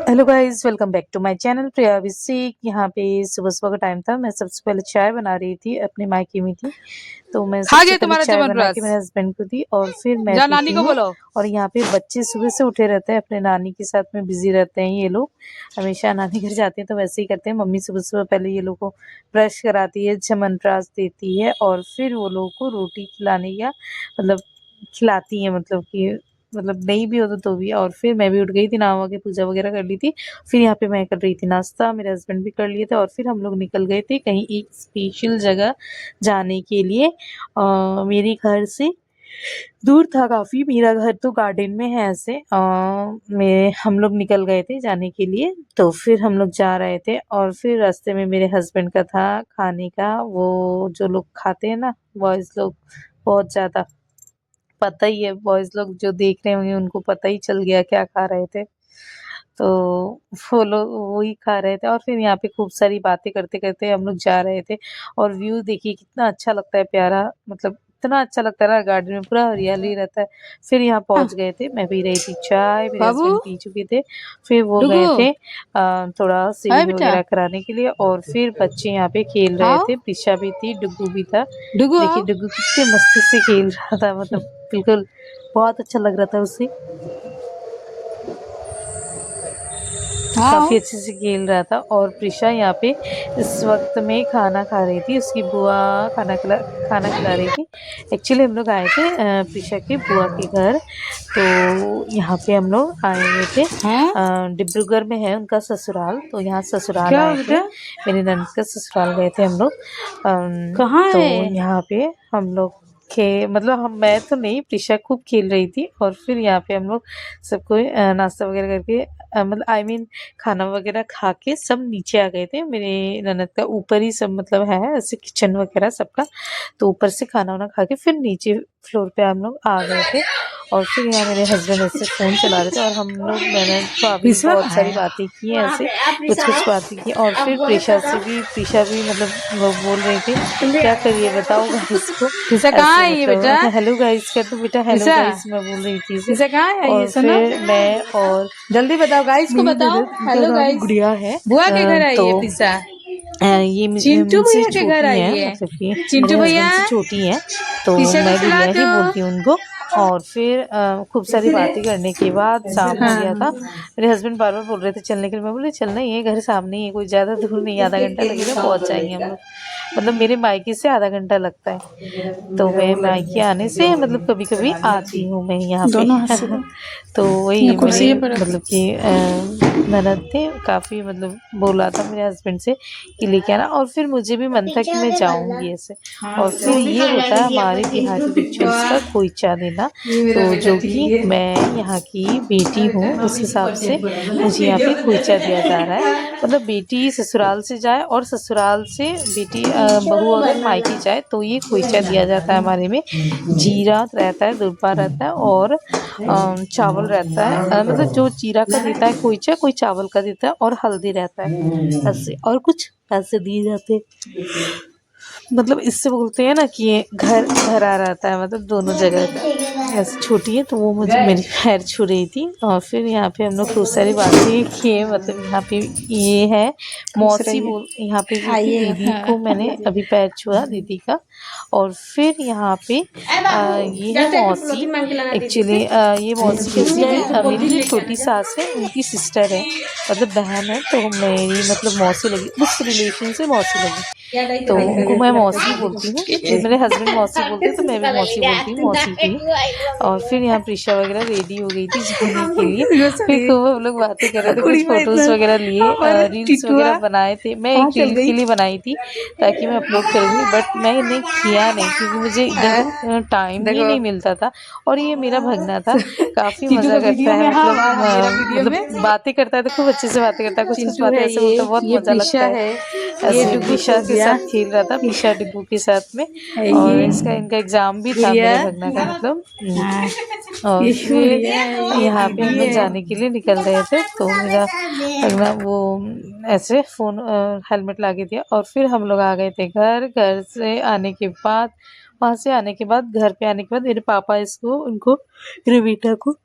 Hello guys, welcome back to my channel Priya Abhishek. यहाँ पे सुबह-सुबह का टाइम था। मैं सबसे पहले चाय बना रही थी, अपने मायके में थी। तो मैं खा सबसे गया पहले तुम्हारा चाय बना के च्यवनप्राश। मेरे हस्बैंड को दी और फिर मैं जा नानी पीती को हूँ। बोलो। और यहाँ पे बच्चे सुबह से उठे रहते हैं, अपने नानी के साथ में बिज़ी रहते हैं ये लोग। हमेशा नानी घर जाते हैं तो वैसे ही करते हैं। मम्मी सुबह-सुबह पहले ये लोग को ब्रश कराती है, च्यवनप्राश देती है और फिर वो लोगों को रोटी खिलाने का मतलब खिलाती हैं, मतलब कि मतलब नहीं भी हो तो भी। और फिर मैं भी उठ गई थी, नहा-वहा के पूजा वगैरह कर ली थी। फिर यहाँ पे मैं कर रही थी नाश्ता, मेरे हस्बैंड भी कर लिए थे और फिर हम लोग निकल गए थे कहीं एक स्पेशल जगह जाने के लिए। मेरे घर से दूर था काफ़ी, मेरा घर तो गार्डन में है ऐसे। मैं हम लोग निकल गए थे जाने के लिए, तो फिर हम लोग जा रहे थे और फिर रास्ते में मेरे हस्बैंड का था खाने का, वो जो लोग खाते हैं ना बॉयज़ लोग, बहुत ज़्यादा पता ही है, बॉयज़ लोग जो देख रहे होंगे उनको पता ही चल गया क्या खा रहे थे। तो वो लोग वही खा रहे थे और फिर यहाँ पे खूब सारी बातें करते-करते हम लोग जा रहे थे। और व्यू देखिए कितना अच्छा लगता है, प्यारा, मतलब इतना अच्छा लगता है ना, गार्डन में पूरा हरियाली रहता है। फिर यहाँ पहुँच गए थे, मैं पी रही थी चाय, मेरे बाबू हस्बैंड पी चुके थे। फिर वो डुगू गए थे थोड़ा हाय स्विमिंग बेटा। वगैरह कराने के लिए और फिर बच्चे यहाँ पे खेल रहे आओ थे। प्रिशा भी थी, डुग्गू भी था। डुगू देखिए आओ। डुग्गू कितने मस्ती से खेल रहा था, मतलब बिल्कुल बहुत अच्छा लग रहा था उसे। आओ। काफ़ी अच्छे से खेल रहा था। और प्रिशा यहाँ पे इस वक्त में खाना खा रही थी, उसकी बुआ खाना खिला रही थी। एक्चुअली हम लोग आए थे प्रिशा के बुआ के घर, तो यहाँ पे हम लोग आए हुए थे। हाँ डिब्रूगढ़ में है उनका ससुराल, तो यहाँ ससुराल क्या हो आए थे, बेटा? मेरी ननद का ससुराल गए थे हम लोग। कहाँ तो है? यहाँ पे हम लोग मतलब हम मैं तो नहीं, प्रिशा खूब खेल रही थी और फिर यहाँ पे हम लोग सबको नाश्ता वगैरह करके मतलब आई मीन खाना वगैरह खा के सब नीचे आ गए थे। मेरे ननद का ऊपर ही सब मतलब है ऐसे किचन वगैरह सबका, तो ऊपर से खाना वाना खा के फिर नीचे फ्लोर पे हम लोग आ गए थे। और फिर यहाँ मेरे हस्बैंड ऐसे फ़ोन चला रहे थे और मैंने भाभी ने विश्वा बहुत कहाँ सारी है? बातें की हैं ऐसे, कुछ-कुछ बातें की। और फिर प्रिशा भी मतलब वो बोल रही थी, क्या करिए बताओ गाइस को, विशा कहाँ ऐसे है ये बेटा? मतलब हेलो गाइस कर दो बेटा, हेलो विशा गाइस मैं बोल रही थी इसे। विशा कहाँ है ये और सुनो? फिर मैं और जल्दी बताओ गाइस को मेरी बताओ। ननद, उनका हेलो नाम गाइस। गुड़िया है। बुआ के घर आई तो है पिसा। ये चिंटू मुझसे भैया के घर छोटी आई हैं, है। मतलब कि चिंटू मेरे भैया हस्बैंड से छोटी हैं, तो पिसा को मैं खिला गुड़िया ही दो। बोलती हूँ उनको। और फिर खूब सारी बातें करने के बाद शाम हो गया था। हाँ मेरे हस्बैंड बार-बार बोल रहे थे चलने के लिए, मैं बोली चलना ही है, घर सामने ही है, कोई ज़्यादा दूर नहीं है, आधा घंटा लगेगा पहुँच जाएँगे हम लोग। मतलब मेरे मायके से आधा घंटा लगता है, तो मैं मायके आने से मतलब कभी-कभी आती हूँ मैं यहाँ पे। दोनों हंसी तो ये वही कुर्सी मेरे पर रख। मतलब कि ननद थे, काफ़ी मतलब बोला था मेरे हस्बैंड से कि लेके आना। और फिर मुझे भी मन था कि मैं जाऊँगी ऐसे। और फिर ये होता है हमारे बिहारी रिचुअल्स का खोइचा देना, तो जो कि मैं यहाँ की बेटी हूँ उस हिसाब से मुझे यहाँ पे खोइचा दिया जा रहा है। मतलब बेटी ससुराल से जाए और ससुराल से बेटी बहू अगर मायके जाए तो ये खोइचा दिया जाता है हमारे में। जीरा रहता है, दुर्पा रहता है और चावल रहता है। मतलब जो जीरा का देता है खोइचा, कोई चावल का देता है और हल्दी रहता है ऐसे, और कुछ पैसे दिए जाते हैं। मतलब इससे बोलते हैं ना कि ये घर आ रहता है, मतलब दोनों जगह का। ऐसे छोटी है तो वो मुझे मेरी पैर छू रही थी। और फिर यहाँ पे हम लोग खूब सारी बातें किए, मतलब यहाँ पे ये है खुश मौसी रहिए। बोल, यहाँ पे क्योंकि आइए दीदी हाँ। को मैंने अभी पैर छुआ दीदी का। और फिर यहाँ पे ये है मौसी। एक्चुअली ये मौसी कैसी है, मेरी जो छोटी सास है उनकी सिस्टर है, मतलब बहन है, तो मेरी मतलब मौसी लगी, उस रिलेशन से मौसी लगी, तो उनको मैं मौसी बोलती हूँ। मेरे हस्बैंड मौसी बोलते हैं तो मैं भी मौसी बोलती हूँ, मौसी की। और फिर यहाँ प्रिशा वगैरह रेडी हो गई थी जाने के लिए। फिर खूब हम लोग बातें कर रहे थे, कुछ फोटोज़ वगैरह लिए, रील्स टिटुआ वगैरह बनाए थे। मैं कहाँ एक चल रील गई? के लिए बनाई थी ताकि मैं अपलोड करूँगी, बट मैंने किया नहीं क्योंकि मुझे इधर टाइम ही देखो नहीं मिलता था। और ये मेरा भगना था, काफ़ी चिंटू मज़ा को करता वीडियो में है, हाँ मतलब और मेरा वीडियो में। बातें करता है तो खूब अच्छे से बातें करता है, कुछ-कुछ चिंटू बातें है ऐसे बोलता है, बहुत ये मज़ा प्रिशा लगता है। है, ये ऐसे डुगू प्रिशा सो के गया साथ खेल रहा था, प्रिशा डिब्बू के साथ में। है, और ये इसका इनका एग्ज़ाम भी था गुड़िया। मेरे भगना का, मतलब हाँ और ये फिर गुड़िया है, ये यहाँ पे हम दीदी लोग है। जाने के लिए निकल रहे थे, तो मेरा भगना वो ऐसे फ़ोन हेलमेट ला के दिया और फिर हम लोग आ गए थे घर। घर से आने के बाद, वहाँ से आने के बाद, घर पे आने के बाद मेरे पापा इसको उनको, मेरे बेटा को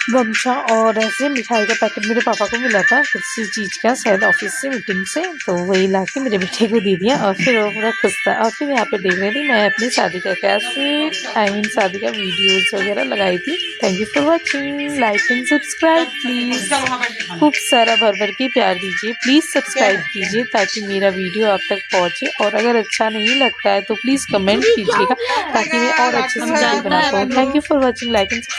गमछा और ऐसे मिठाई का पैकेट मेरे पापा को मिला था किसी चीज़ का, शायद ऑफिस से, मीटिंग से, तो वही लाके मेरे बेटे को दे दिया और फिर वो पूरा खुश था। और फिर यहाँ पे देख रही थी मैं अपनी शादी का कैसेट, आई मीन शादी का वीडियोस वगैरह लगाई थी। Thank you for watching, like and subscribe please, खूब सारा भर भर के प्यार दीजिए, प्लीज़ सब्सक्राइब कीजिए ताकि मेरा वीडियो आप तक पहुँचे, और अगर अच्छा नहीं लगता है तो प्लीज़ कमेंट कीजिएगा ताकि मैं और अच्छे से वीडियो बना पाऊँ। Thank you for watching, like and